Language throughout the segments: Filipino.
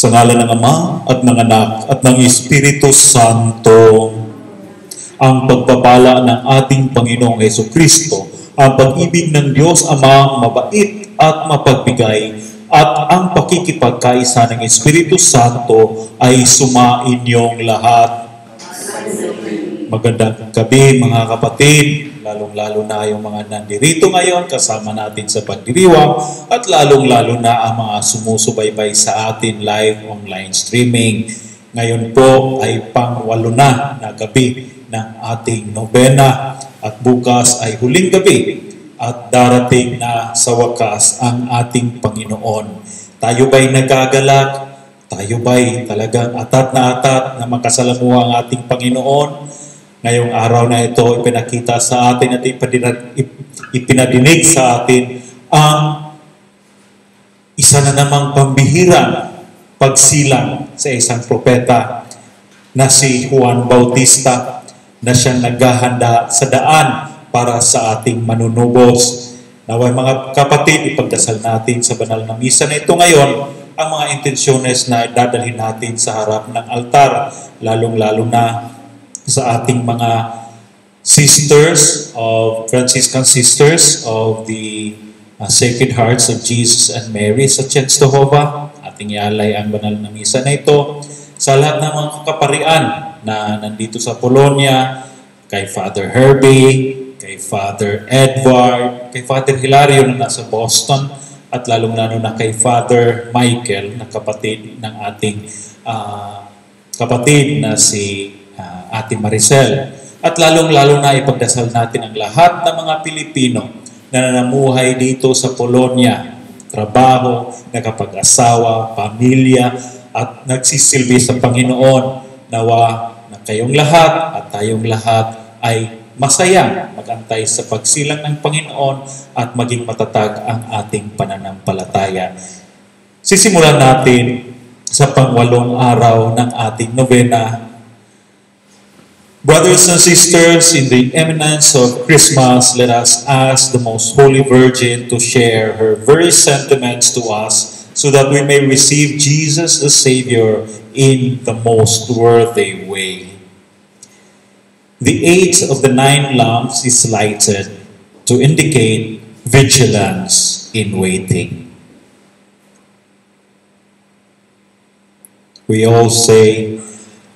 Sa ngalan ng Ama at ng Anak at ng Espiritu Santo, ang pagpapala ng ating Panginoong Hesukristo, ang pag-ibig ng Diyos Amang mabait at mapagbigay, at ang pakikipagkaisa ng Espiritu Santo ay sumainyong lahat. Magandang gabi mga kapatid, lalong-lalo na yung mga nandirito ngayon kasama natin sa pagdiriwang at lalong-lalo na ang mga sumusubaybay sa atin live online streaming. Ngayon po ay pang-8 na gabi ng ating nobena at bukas ay huling gabi at darating na sa wakas ang ating Panginoon. Tayo ba'y nagagalak? Tayo ba'y talagang atat na makasalamuha ang ating Panginoon? Ngayong araw na ito, ipinakita sa atin at ipinadinig sa atin ang isa na namang pambihirang pagsilang sa isang propeta na si Juan Bautista na siyang naghahanda sa daan para sa ating manunubos. Naway mga kapatid, ipagdasal natin sa banal na misa na ito ngayon ang mga intensyones na dadalhin natin sa harap ng altar, lalong-lalo na sa ating mga sisters of Franciscan sisters of the Sacred Hearts of Jesus and Mary sa Czestochowa. Ating ialay ang banal na misa na ito sa lahat ng mga kaparian na nandito sa Polonia, kay Father Herbie, kay Father Edward, kay Father Hilario na nasa Boston, at lalong-lalo na kay Father Michael na kapatid ng ating kapatid na si Ate Maricel. At lalong-lalo na ipagdasal natin ang lahat ng mga Pilipino na nanamuhay dito sa Polonia, trabaho, nakapag-asawa, pamilya, at nagsisilbi sa Panginoon. Nawa na kayong lahat at tayong lahat ay masayang magantay sa pagsilang ng Panginoon at maging matatag ang ating pananampalataya. Sisimulan natin sa pang-8 araw ng ating nobena. Brothers and sisters, in the imminence of Christmas, let us ask the Most Holy Virgin to share her very sentiments to us so that we may receive Jesus the Savior in the most worthy way. The 8th of the 9 lamps is lighted to indicate vigilance in waiting. We all say,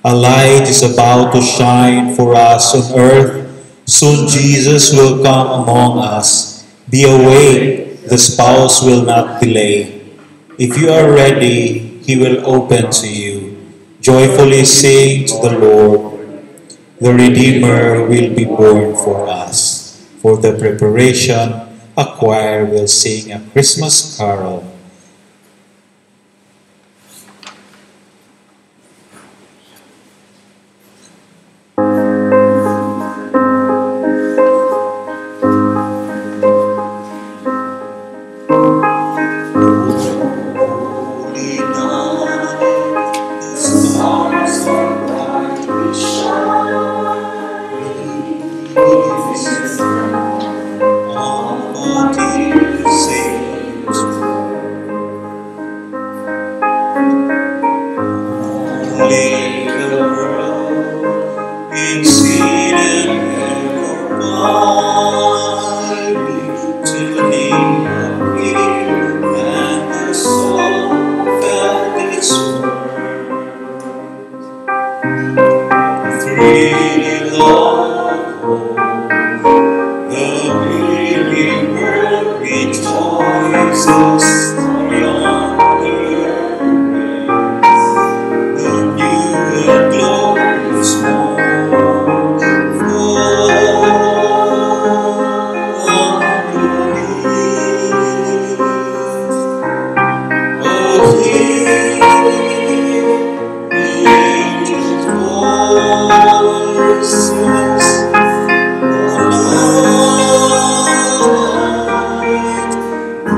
a light is about to shine for us on earth. Soon Jesus will come among us. Be awake, the spouse will not delay. If you are ready, he will open to you. Joyfully sing to the Lord. The Redeemer will be born for us. For the preparation, a choir will sing a Christmas carol.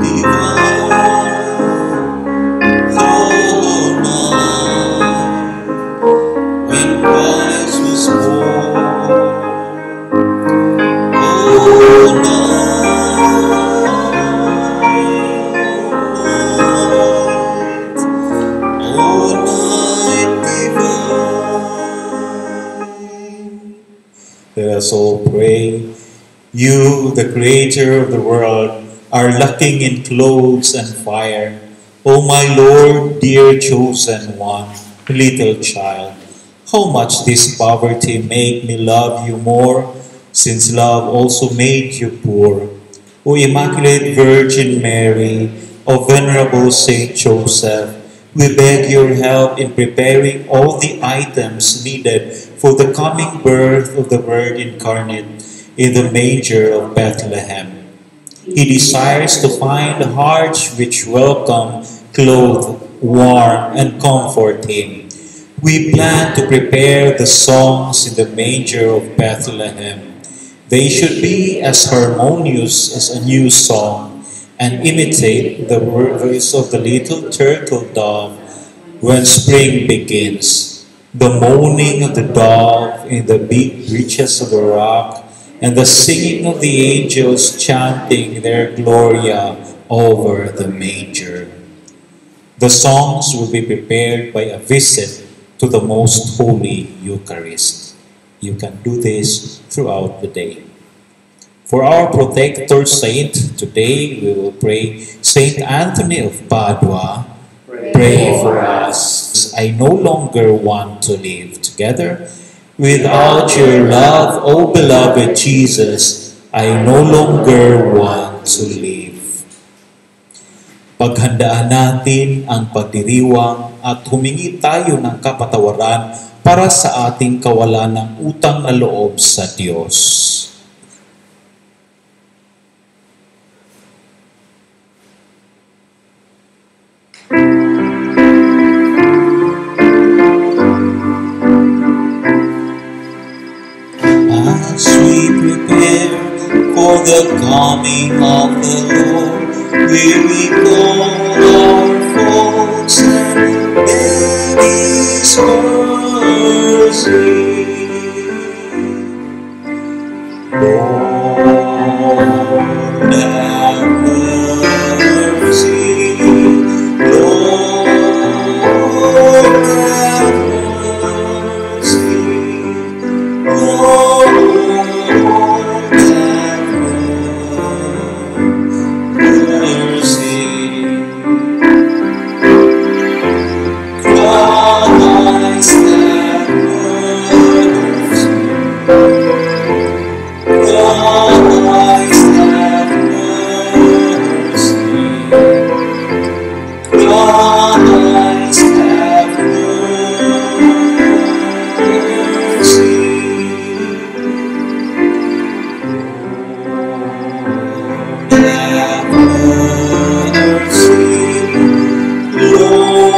Divine Let us all pray. You, the creator of the world, are lacking in clothes and fire. O my Lord, dear chosen one, little child, how much this poverty made me love you more, since love also made you poor. O Immaculate Virgin Mary, O Venerable Saint Joseph, we beg your help in preparing all the items needed for the coming birth of the Word incarnate in the manger of Bethlehem. He desires to find hearts which welcome, clothe, warm, and comfort him. We plan to prepare the songs in the manger of Bethlehem. They should be as harmonious as a new song and imitate the voice of the little turtle dove when spring begins. The moaning of the dove in the deep reaches of the rock and the singing of the angels chanting their Gloria over the manger. The songs will be prepared by a visit to the Most Holy Eucharist. You can do this throughout the day. For our protector saint, today we will pray Saint Anthony of Padua. Pray for us. I no longer want to live together. Without your love, O beloved Jesus, I no longer want to live. Paghandaan natin ang pagdiriwang at humingi tayo ng kapatawaran para sa ating kawalan ng utang na loob sa Diyos. As we prepare for the coming of the Lord, we recall our faults and beg His mercy. Lord, have mercy. Lord, have mercy. Lord, have mercy. Christ, have mercy. Christ, have mercy. Christ, have mercy. Have mercy. Lord,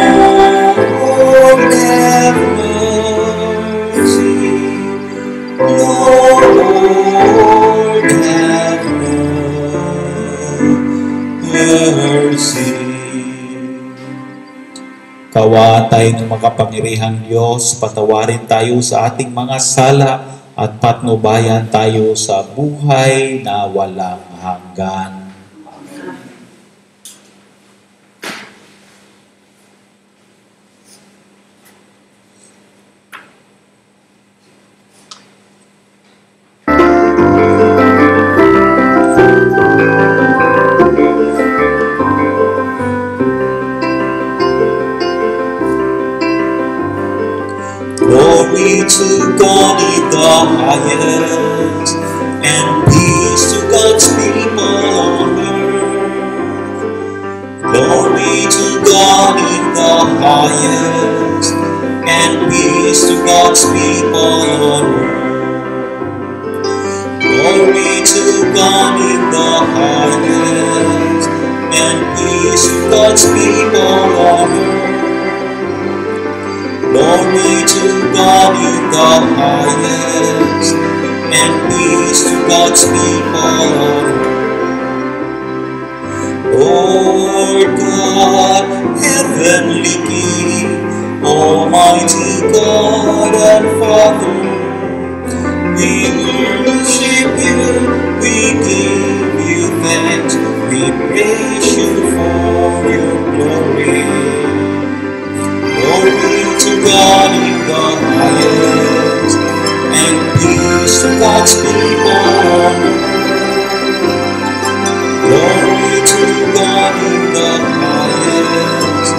have mercy. Lord, have mercy. Kawa tayo ng makapangyarihang Diyos, patawarin tayo sa ating mga sala at patnubayan tayo sa buhay na walang hanggan. Glory to God in the highest, and peace to God's people on earth. Glory to God in the highest, and peace to God's people on earth. Glory to God in the highest, and peace to God's people on earth. Glory to God in the highest, and peace to God's people on earth. Lord God, heavenly King, Almighty God and Father, we worship you, we give you thanks, we praise you for your glory. Glory to God in the highest, and peace to God's people. Glory to God in the highest,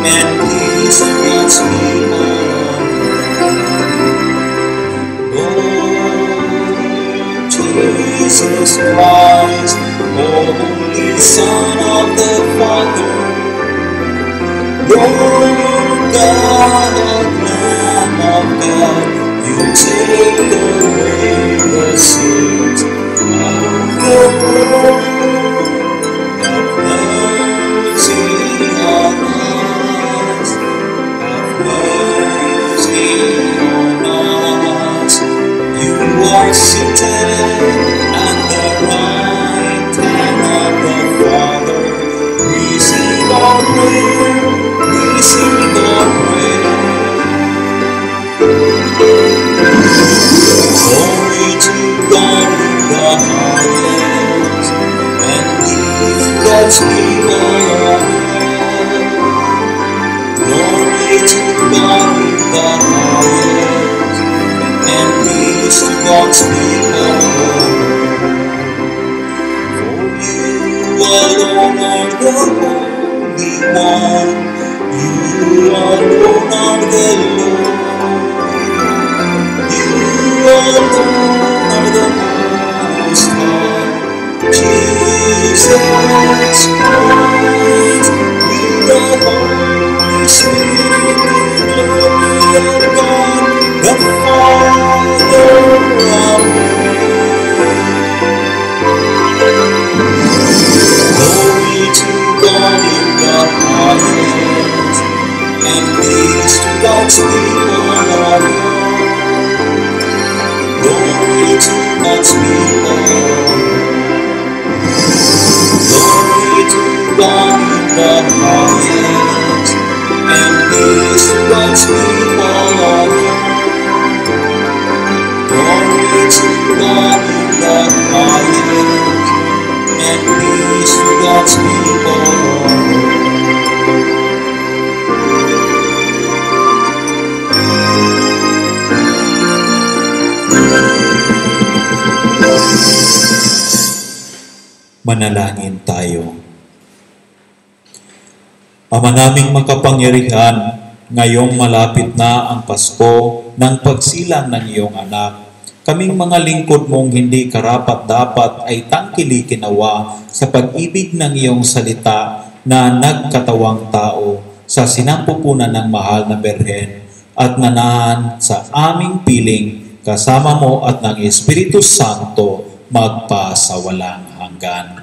and peace to God's people. Lord Jesus Christ, only Son of the Father, Lord God, Lamb of God, you take away the sins of the world. Have mercy on us. Have mercy on us. You are seated at the right hand of the Father. Receive our prayer. Receive our prayer. Glory to God in the highest, and peace to God's people. Glory to God in the highest, and peace to God's people. For you alone are the Holy One. You alone are the Lord. You alone are the Most High. Jesus Christ, with the Holy Spirit, in glory of God, the Father, amen. Glory to God in the highest, and peace to God's people. Glory to God's people. Glory to God in the highest, and peace to God's people. Glory to God in the highest, and peace to God's people. Manalangin tayo. Ama naming makapangyarihan, ngayong malapit na ang Pasko ng pagsilang ng iyong anak, kaming mga lingkod mong hindi karapat-dapat ay tangkilikin nawa sa pag-ibig ng iyong salita na nagkatawang tao sa sinampupunan ng mahal na Berhen at nanahan sa aming piling kasama mo at ng Espiritu Santo magpasawalang hanggan.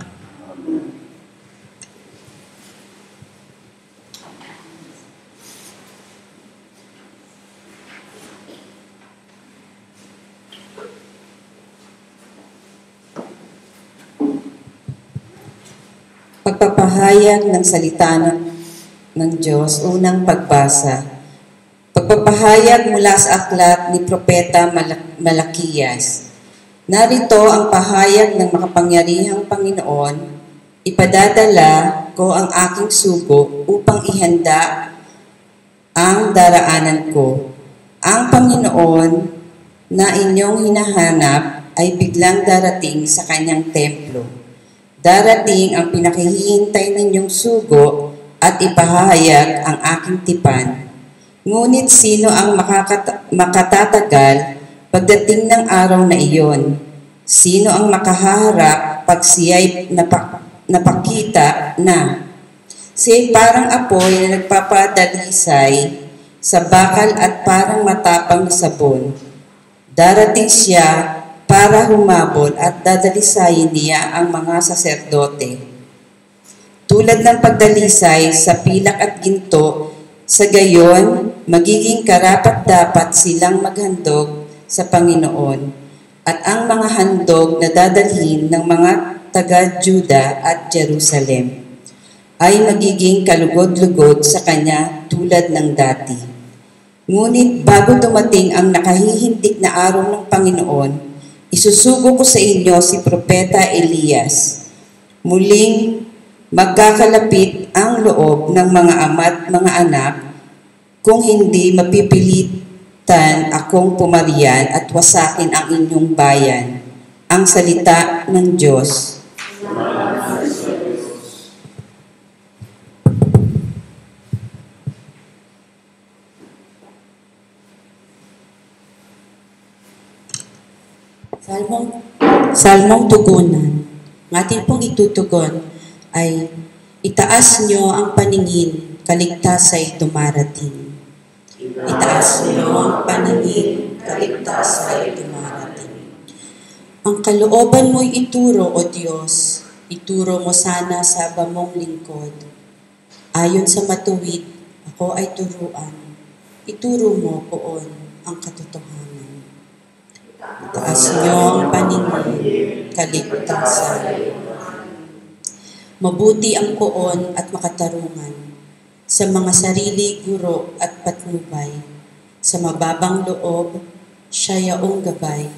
Pagpapahayag ng salita ng Diyos, unang pagbasa. Pagpapahayag mula sa aklat ni Propeta Malakiyas. Narito ang pahayag ng makapangyarihang Panginoon, ipadadala ko ang aking sugo upang ihanda ang daraanan ko. Ang Panginoon na inyong hinahanap ay biglang darating sa kanyang templo. Darating ang pinakihihintay ninyong sugo at ipahayag ang aking tipan. Ngunit sino ang makatatagal pagdating ng araw na iyon? Sino ang makahaharap pag siya'y napakita na? Siya'y parang apoy na nagpapadalisay sa bakal at parang matapang na sabon. Darating siya para humabol at dadalisayin niya ang mga saserdote. Tulad ng pagdalisay sa pilak at ginto, sa gayon, magiging karapat-dapat silang maghandog sa Panginoon at ang mga handog na dadalhin ng mga taga-Juda at Jerusalem ay magiging kalugod-lugod sa Kanya tulad ng dati. Ngunit bago dumating ang nakahihindik na araw ng Panginoon, isusugo ko sa inyo si Propeta Elias. Muling magkakalapit ang loob ng mga ama at mga anak kung hindi mapipilit akong pumarian at wasakin ang inyong bayan. Ang salita ng Diyos. Salmong tugunan. Ang ating pong itutugon ay itaas nyo ang paningin, kaligtas ay dumarating. Itaas nyo ang paningin, kaligtas ay dumarating. Ang kalooban mo'y ituro, O Diyos, ituro mo sana sa bamong lingkod. Ayon sa matuwid, ako ay turuan. Ituro mo poon ang katotohanan. Itaas nyo ang paningin, kaligtas ay mabuti ang poon at makatarungan sa mga sarili, guro at patnubay. Sa mababang loob, siya yaong gabay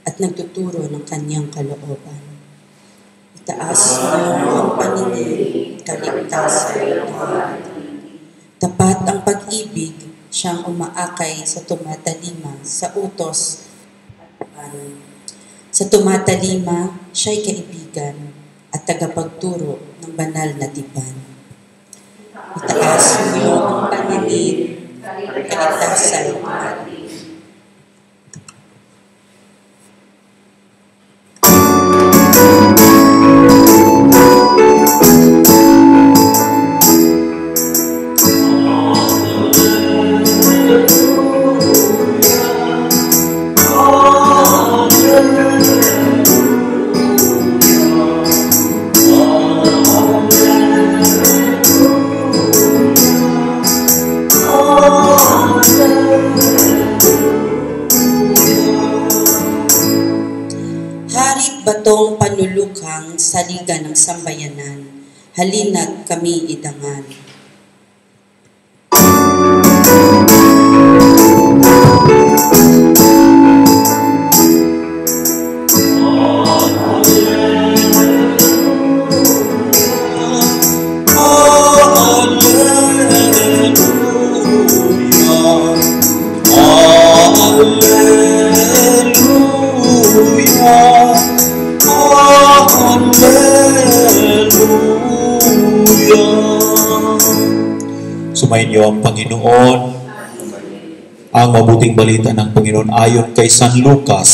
at nagtuturo ng kanyang kalooban. Itaas niyo ang paningin, kaligtas ay dumarating. Tapat ang pag-ibig, siyang umaakay sa tumatalima, sa utos. Sa tumatalima, siya'y kaibigan at tagapagturo ng banal na tipan. Itaas niyo ang paningin, kaligtas ay dumarating. Batong panulukhang saliga ng sambayanan, halina't kami idangan. Sumainyo ang Panginoon. Ang mabuting balita ng Panginoon ayon kay San Lucas.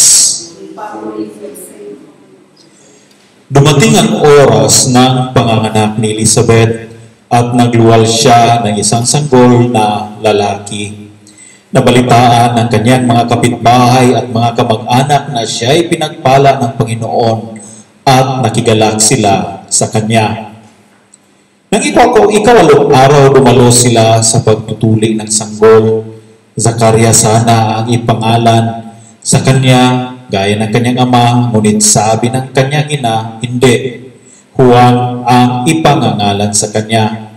Dumating ang oras ng panganganak ni Elizabeth at nagluwal siya ng isang sanggol na lalaki. Nabalitaan ng kanyang mga kapitbahay at mga kamag-anak na siya'y pinagpala ng Panginoon at nakigalak sila sa kanya. Nang ikawalong araw, dumalo sila sa pagtutuli ng sanggol. Zakaria sana ang ipangalan sa kanya, gaya ng kanyang ama, ngunit sabi ng kanyang ina, hindi. Juan ang ipangangalan sa kanya.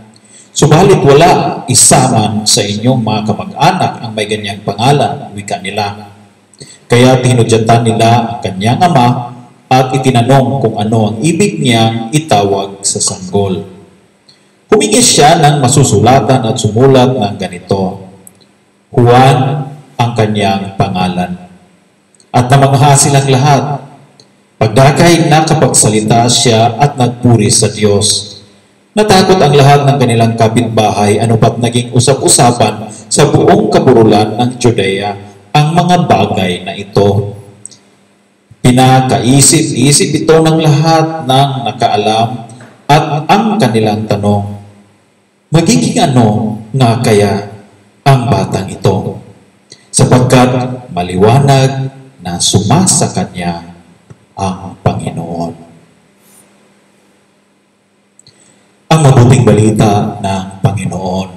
Subalit wala isa man sa inyong mga kamag-anak ang may ganyang pangalan, wika nila. Kaya tinudyatan nila ang kanyang ama at itinanong kung ano ang ibig niyang itawag sa sanggol. Humingi siya ng masusulatan at sumulat ng ganito, Juan ang kanyang pangalan. At namangha silang lahat. Pagdakay nakapagsalita siya at nagpuri sa Diyos. Natakot ang lahat ng kanilang kapitbahay, ano pat naging usap-usapan sa buong kaburulan ng Judea ang mga bagay na ito. Pinakaisip-isip ito ng lahat ng nakaalam at ang kanilang tanong, magiging ano nga kaya ang batang ito? Sapagkat maliwanag na sumasa kanya ang Panginoon. Ang mabuting balita ng Panginoon.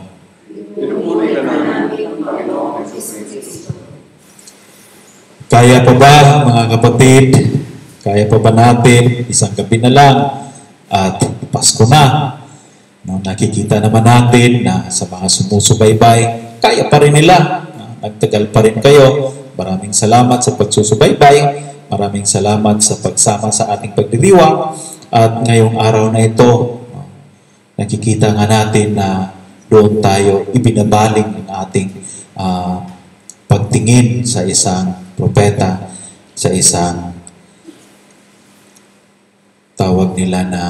Kaya pa ba, mga kapatid, kaya pa ba natin isang gabi na lang at Pasko na? No, nakikita naman natin na sa mga sumusubaybay, kaya pa rin nila. Nagtagal pa rin kayo. Maraming salamat sa pagsusubaybay. Maraming salamat sa pagsama sa ating pagdiriwang. At ngayong araw na ito, nakikita nga natin na doon tayo ibinabaling ng ating pagtingin nakatingin sa isang propeta, sa isang tawag nila na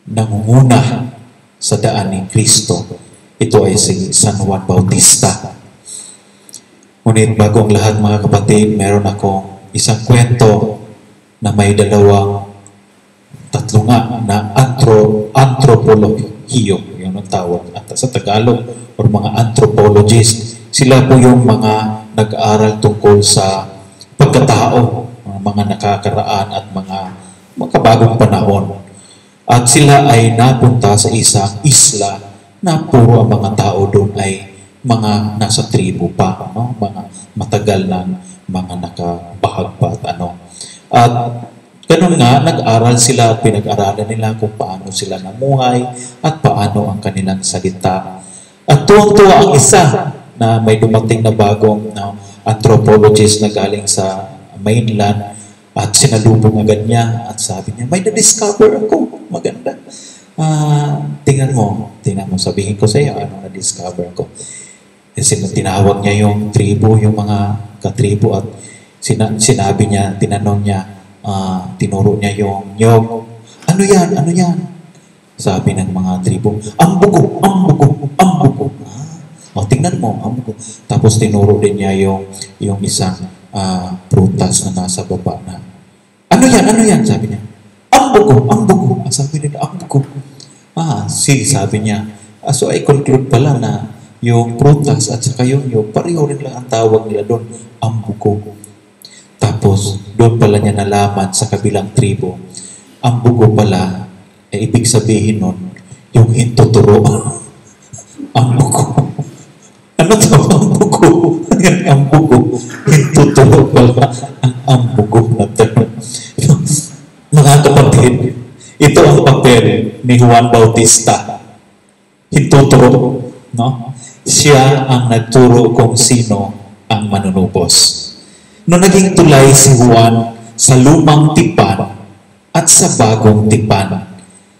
nangunguna sa daan ni Kristo. Ito ay si San Juan Bautista. Ngunit bago ang lahat mga kapatid, meron akong isang kwento na may tatlo nga na antropolohiyo, yun ang tawag. At sa Tagalog, or mga anthropologist, sila po yung mga nag-aaral tungkol sa pagkatao, mga nakakaraan at mga makabagong panahon. At sila ay napunta sa isang isla na puro ang mga tao doon ay mga nasa tribo pa, no? Mga matagal ng mga nakabahag pa at ano. At ganun nga, nag-aral sila at pinag-aralan nila kung paano sila namuhay at paano ang kanilang salita. At tuwang-tuwa ang isa na may dumating na bagong anthropologist na galing sa mainland at sinalubong agad niya at sabi niya, may na-discover ako. Maganda. Tingnan mo, sabihin ko sa iyo, ano na-discover ko. Kasi tinawag niya yung tribo, yung mga katribo at sinabi niya, tinanong niya, tinuro niya yung nyog. Ano yan? Ano yan? Sabi ng mga tribo, ang bugo. Tingnan mo, ang bugo. Tapos tinuro din niya yung isang prutas na nasa baba na, ano yan? Sabi niya, ang bugo. Sabi nila, ang bugo. Sabi niya. So I conclude pala na yung prutas at saka yung pareho rin lang ang tawag nila doon, ang bugo. Tapos, doon pala niya nalaman sa kabilang tribo, ang bugo pala, ibig sabihin nun, yung hintuturo. Ang bugo. Ano to? Ang bugo. Ang bugo. Hintuturo pala ang bugo na tayo. Mga kapatid, ito ang papel ni Juan Bautista. Hintuturo, no? Siya ang nagturo kung sino ang manunubos. Noong naging tulay si Juan sa lumang tipan at sa bagong tipan.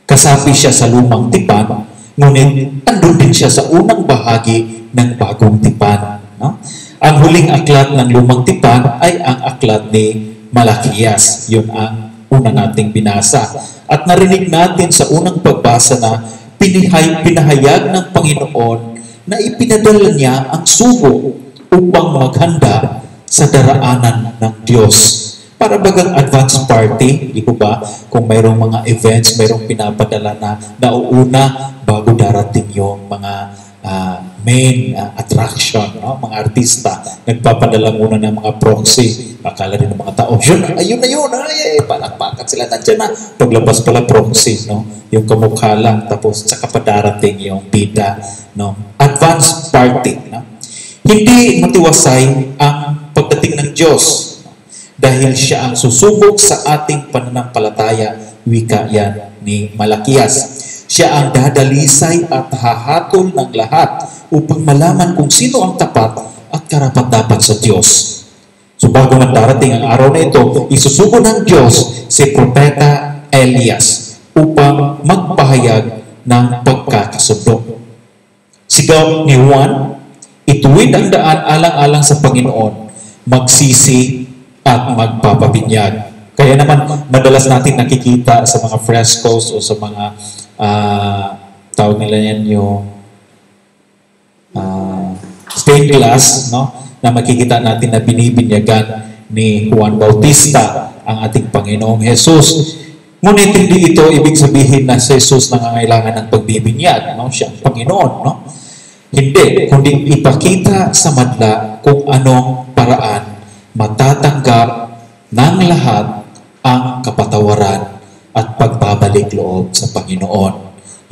Kasapi siya sa lumang tipan, ngunit andun din siya sa unang bahagi ng bagong tipan. No? Ang huling aklat ng lumang tipan ay ang aklat ni Malakias. Yun ang una nating binasa. At narinig natin sa unang pagbasa na pinahayag ng Panginoon na ipinadala niya ang sugo upang maghanda sa daraanan ng Diyos. Para bagang advance party, di ba? Kung mayroong mga events, mayroong pinapadala na nauuna bago darating yung mga main attraction, no? Mga artista, nagpapadala muna ng mga proxy. Akala rin ng mga tao, ayun na yun, palakpakan sila, nandiyan na. Paglabas pala proxy, no? Yung kamukha lang, tapos saka pa darating yung bida, no? Advance party, no? Hindi matiwasay ang pagdating ng Diyos dahil siya ang susubok sa ating pananampalataya, wika yan ni Malakias. Siya ang dadalisay at hahatol ng lahat upang malaman kung sino ang tapat at karapat-dapat sa Diyos. So bago man darating ang araw na ito, isusugo ng Diyos si Propeta Elias upang magpahayag ng pagkakasundo. Sigaw ni Juan, ituwid ang daan alang-alang sa Panginoon, magsisi at magpapabinyag. Kaya naman, madalas natin nakikita sa mga frescoes o sa mga tawag nila yan yung stained glass, no? Na makikita natin na binibinyagan ni Juan Bautista ang ating Panginoong Jesus. Ngunit hindi ito ibig sabihin na si Jesus nangangailangan ng pagbibinyag, no? Siya ang Panginoon, no? Hindi, kundi ipakita sa madla kung anong paraan matatanggap ng lahat ang kapatawaran at pagbabalik loob sa Panginoon.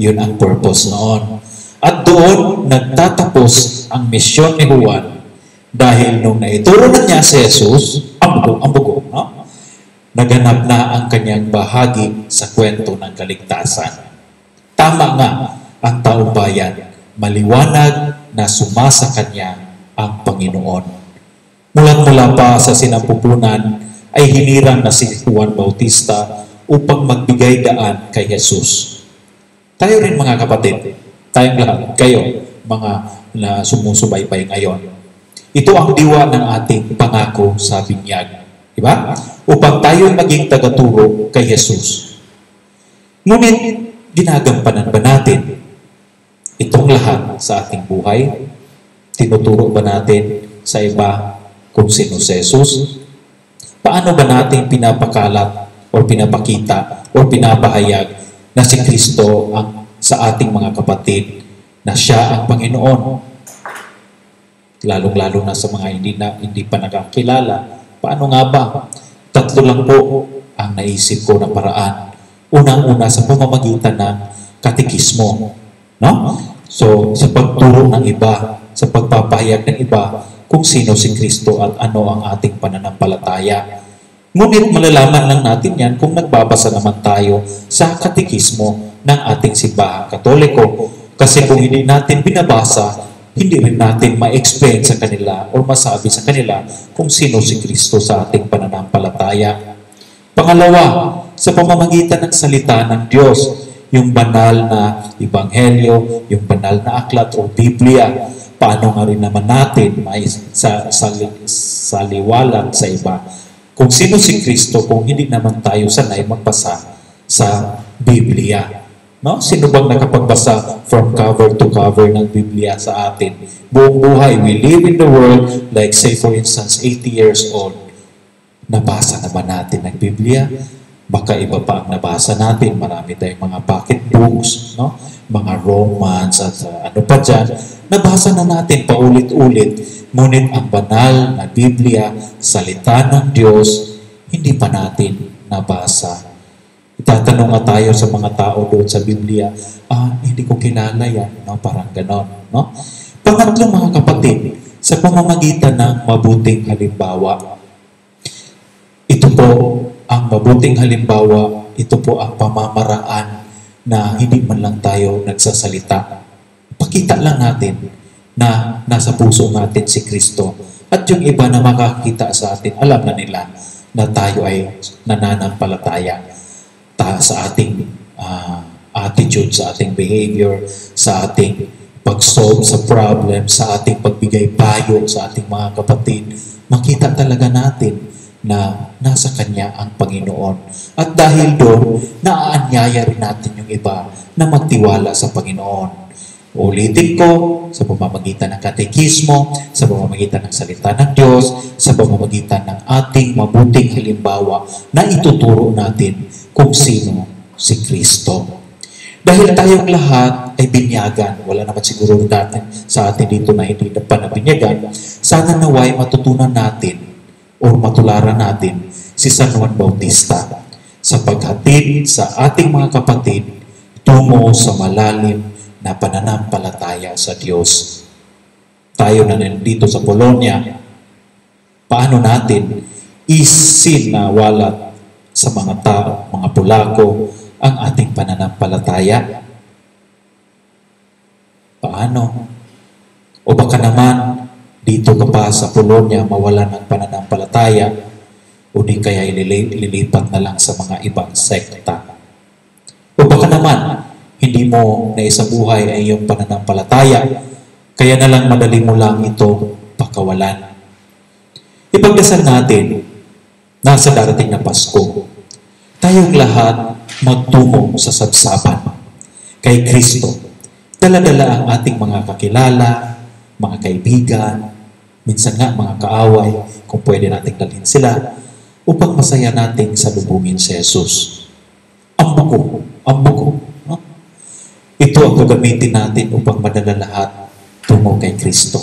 Yun ang purpose noon. At doon nagtatapos ang misyon ni Juan dahil nung naituro na niya si Jesus, ang bugo, no? Naganap na ang kanyang bahagi sa kwento ng kaligtasan. Tama nga ang taong bayan, maliwanag na sumasa kanya ang Panginoon. Mula pa sa sinapupunan ay hinirang na si Juan Bautista upang magbigay daan kay Jesus. Tayo rin mga kapatid, tayong lahat, kayo, mga na sumusubaybay ngayon. Ito ang diwa ng ating pangako sa binyag. Diba? Upang tayo maging tagaturo kay Jesus. Ngunit, ginagampanan ba natin itong lahat sa ating buhay? Tinuturo ba natin sa iba kung sino si Jesus? Paano ba natin pinapakalat o pinapakita o pinapahayag na si Kristo sa ating mga kapatid na siya ang Panginoon? Lalong-lalo na sa mga hindi pa nakakilala. Paano nga ba? 3 lang po ang naisip ko na paraan. Unang-una sa pamamagitan ng katekismo. No? So, sa pagturo ng iba, sa pagpapahayag ng iba kung sino si Kristo at ano ang ating pananampalataya. Ngunit malalaman lang natin yan kung nagbabasa naman tayo sa katekismo ng ating simbahang Katoliko. Kasi kung hindi natin binabasa, hindi rin natin ma-explain sa kanila o masabi sa kanila kung sino si Kristo sa ating pananampalataya. Pangalawa, sa pamamagitan ng salita ng Diyos, yung banal na Ebanghelyo, yung banal na aklat o Biblia, paano nga rin naman natin may saliwalag sa iba kung sino si Kristo kung hindi naman tayo sanay magbasa sa Biblia. No? Sino bang nakapagbasa from cover to cover ng Biblia sa atin? Buong buhay, we live in the world like say for instance 80 years old. Nabasa na ba natin ng Biblia? Baka iba pa ang nabasa natin. Marami tayong mga pocket books, no? Mga Romans at ano pa dyan. Nabasa na natin paulit-ulit. Ngunit ang banal na Biblia, salita ng Diyos, hindi pa natin nabasa. Itatanong nga tayo sa mga tao doon sa Biblia, hindi ko kilala yan. No? Parang ganon. No? Pangatlo mga kapatid, sa pamamagitan ng mabuting halimbawa. Ito po ang mabuting halimbawa, ito po ang pamamaraan na hindi man lang tayo nagsasalita. Pakita lang natin na nasa puso natin si Kristo. At yung iba na makakita sa atin, alam na nila na tayo ay nananampalataya sa ating attitude, sa ating behavior, sa ating pag-solve sa problem, sa ating pagbigay payo sa ating mga kapatid. Makita talaga natin na nasa Kanya ang Panginoon. At dahil doon, naaanyaya rin natin yung iba na magtiwala sa Panginoon. Ulitin ko, sa pamamagitan ng katekismo, sa pamamagitan ng salita ng Diyos, sa pamamagitan ng ating mabuting halimbawa na ituturo natin kung sino si Kristo. Dahil tayong lahat ay binyagan, wala naman siguro natin sa atin dito na hindi pa na binyagan, sana naway matutunan natin o matularan natin si San Juan Bautista sa paghatid sa ating mga kapatid tungo sa malalim na pananampalataya sa Diyos. Tayo na nandito sa Polonia, paano natin isinawalat sa mga tao, mga Polako, ang ating pananampalataya? Paano? O baka naman, dito ka pa sa Polonia, mawalan ng pananampalataya, o di kaya ililipat na lang sa mga ibang sekta. O baka naman, hindi mo naisabuhay ay iyong pananampalataya, kaya na lang madali mo lang ito pakawalan. Ipagdasal natin na sa darating na Pasko, tayong lahat magtungo sa sabsaban kay Kristo. Dala-dala ang ating mga kakilala, mga kaibigan, minsan nga mga kaaway, kung pwede nating dalhin sila, upang masaya nating salubungin si Jesus. Ang buko. No? Ito ang gagamitin natin upang madala lahat tungo kay Kristo.